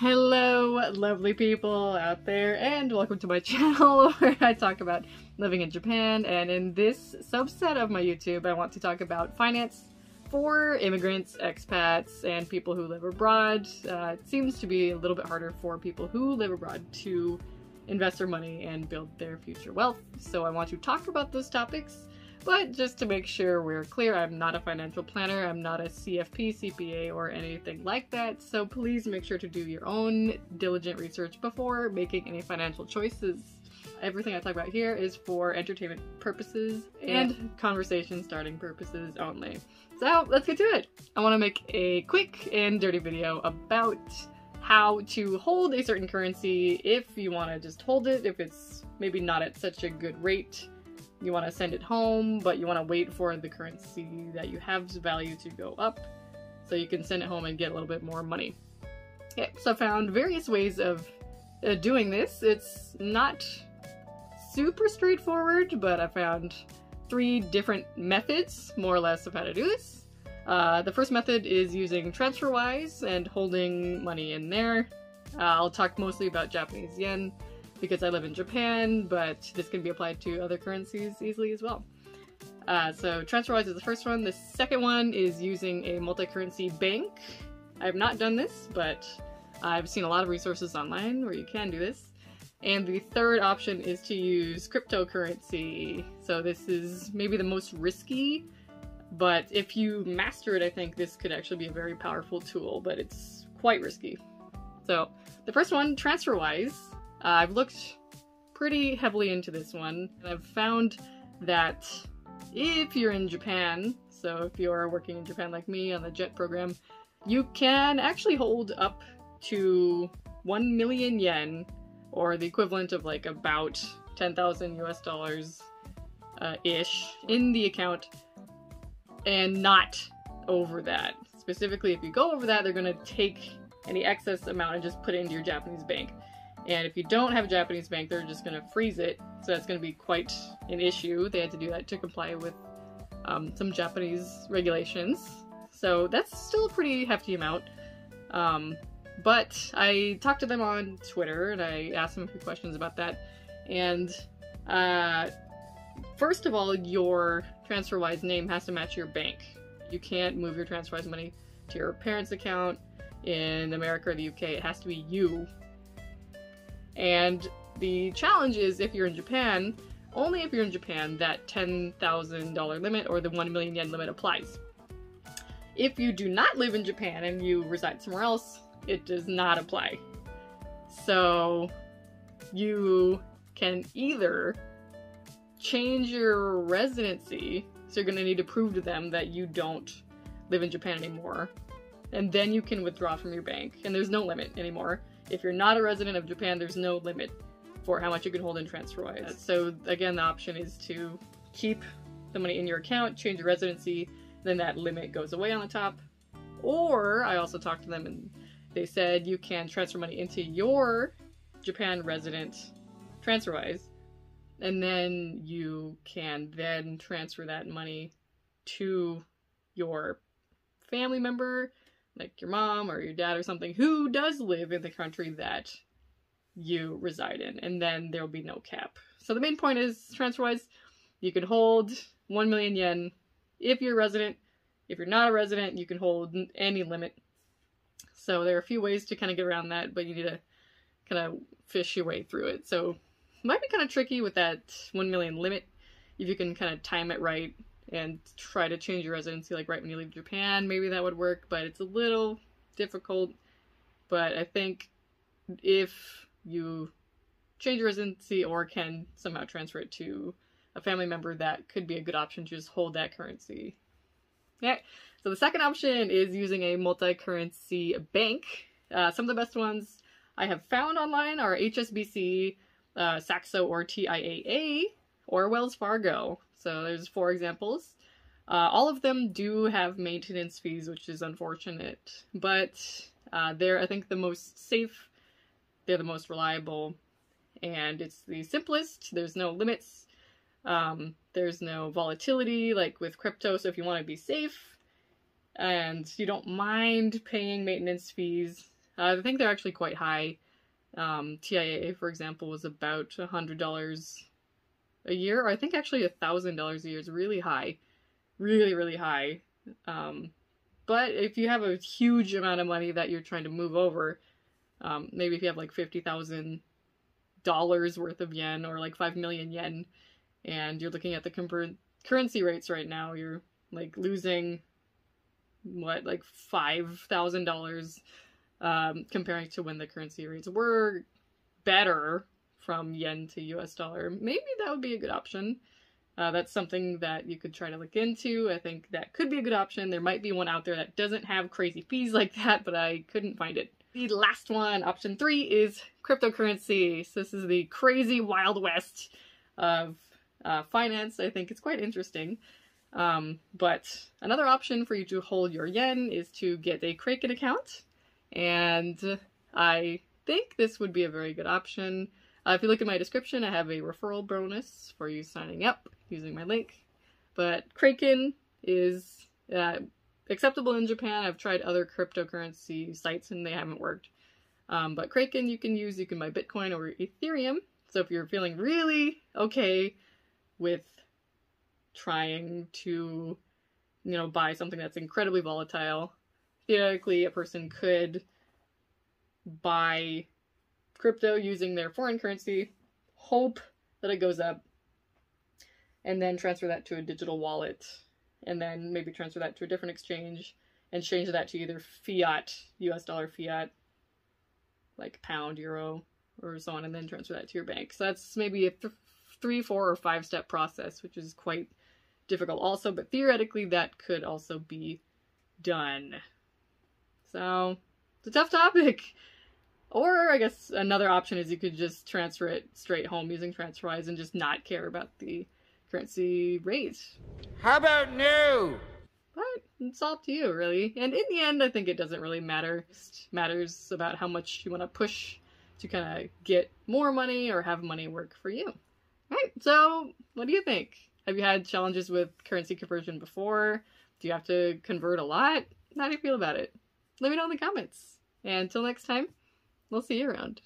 Hello, lovely people out there, and welcome to my channel where I talk about living in Japan. And in this subset of my YouTube, I want to talk about finance for immigrants, expats, and people who live abroad. It seems to be a little bit harder for people who live abroad to invest their money and build their future wealth. So I want to talk about those topics. But just to make sure we're clear, I'm not a financial planner, I'm not a CFP, CPA, or anything like that, so please make sure to do your own diligent research before making any financial choices. Everything I talk about here is for entertainment purposes and conversation starting purposes only. So let's get to it! I want to make a quick and dirty video about how to hold a certain currency if you want to just hold it, if it's maybe not at such a good rate. You want to send it home, but you want to wait for the currency that you have's value to go up, so you can send it home and get a little bit more money. Okay, so I found various ways of doing this. It's not super straightforward, but I found 3 different methods, more or less, of how to do this. The first method is using Transferwise and holding money in there. I'll talk mostly about Japanese yen, because I live in Japan, but this can be applied to other currencies easily as well. So Transferwise is the first one. The second one is using a multicurrency bank. I have not done this, but I've seen a lot of resources online where you can do this. And the third option is to use cryptocurrency. So this is maybe the most risky, but if you master it, I think this could actually be a very powerful tool, but it's quite risky. So the first one, Transferwise. I've looked pretty heavily into this one, and I've found that if you're in Japan, so if you're working in Japan like me on the JET program, you can actually hold up to 1 million yen, or the equivalent of like about 10,000 US dollars ish in the account, and not over that. Specifically, if you go over that, they're going to take any excess amount and just put it into your Japanese bank. And if you don't have a Japanese bank, they're just going to freeze it, so that's going to be quite an issue. They had to do that to comply with some Japanese regulations. So that's still a pretty hefty amount. But I talked to them on Twitter, and I asked them a few questions about that. And first of all, your Transferwise name has to match your bank. You can't move your Transferwise money to your parents' account in America or the UK. It has to be you. And the challenge is, if you're in Japan, only if you're in Japan, that $10,000 limit or the 1 million yen limit applies. If you do not live in Japan and you reside somewhere else, it does not apply. So you can either change your residency, so you're going to need to prove to them that you don't live in Japan anymore, and then you can withdraw from your bank, and there's no limit anymore. If you're not a resident of Japan, there's no limit for how much you can hold in Transferwise. So again, the option is to keep the money in your account, change your residency, then that limit goes away on the top. Or, I also talked to them and they said you can transfer money into your Japan resident Transferwise, and then you can then transfer that money to your family member, like your mom or your dad or something, who does live in the country that you reside in, and then there'll be no cap. So the main point is, Transferwise, you can hold 1 million yen if you're a resident. If you're not a resident, you can hold any limit. So there are a few ways to kind of get around that, but you need to kind of fish your way through it. So it might be kind of tricky with that 1 million limit, if you can kind of time it right and try to change your residency like right when you leave Japan. Maybe that would work, but it's a little difficult. But I think if you change your residency or can somehow transfer it to a family member, that could be a good option to just hold that currency. Okay, so the second option is using a multi-currency bank. Some of the best ones I have found online are HSBC, Saxo or TIAA, or Wells Fargo. So there's 4 examples. All of them do have maintenance fees, which is unfortunate, but they're, I think, the most safe, they're the most reliable, and it's the simplest. There's no limits, there's no volatility like with crypto, so if you want to be safe and you don't mind paying maintenance fees, I think they're actually quite high. TIAA, for example, was about $100 a year, or I think actually $1,000 a year is really high. Really, really high. But if you have a huge amount of money that you're trying to move over, maybe if you have like $50,000 worth of yen, or like 5 million yen, and you're looking at the currency rates right now, you're like losing, what, like $5,000 comparing to when the currency rates were better from yen to US dollar. Maybe that would be a good option. That's something that you could try to look into. I think that could be a good option. There might be one out there that doesn't have crazy fees like that, but I couldn't find it. The last one, option 3, is cryptocurrency. So this is the crazy Wild West of finance. I think it's quite interesting. But another option for you to hold your yen is to get a Kraken account. And I think this would be a very good option. If you look at my description, I have a referral bonus for you signing up using my link. But Kraken is acceptable in Japan. I've tried other cryptocurrency sites and they haven't worked. But Kraken you can buy Bitcoin or Ethereum. So if you're feeling really okay with trying to, buy something that's incredibly volatile, theoretically a person could buy crypto using their foreign currency, hope that it goes up, and then transfer that to a digital wallet, and then maybe transfer that to a different exchange, and change that to either fiat, US dollar fiat, like pound, euro, or so on, and then transfer that to your bank. So that's maybe a 3, 4, or 5-step process, which is quite difficult also, but theoretically that could also be done. So, it's a tough topic. Or, I guess, another option is you could just transfer it straight home using Transferwise and just not care about the currency rate. How about no? But it's all up to you, really. And in the end, I think it doesn't really matter. It just matters about how much you want to push to kind of get more money or have money work for you. Right, so what do you think? Have you had challenges with currency conversion before? Do you have to convert a lot? How do you feel about it? Let me know in the comments. And until next time, we'll see you around.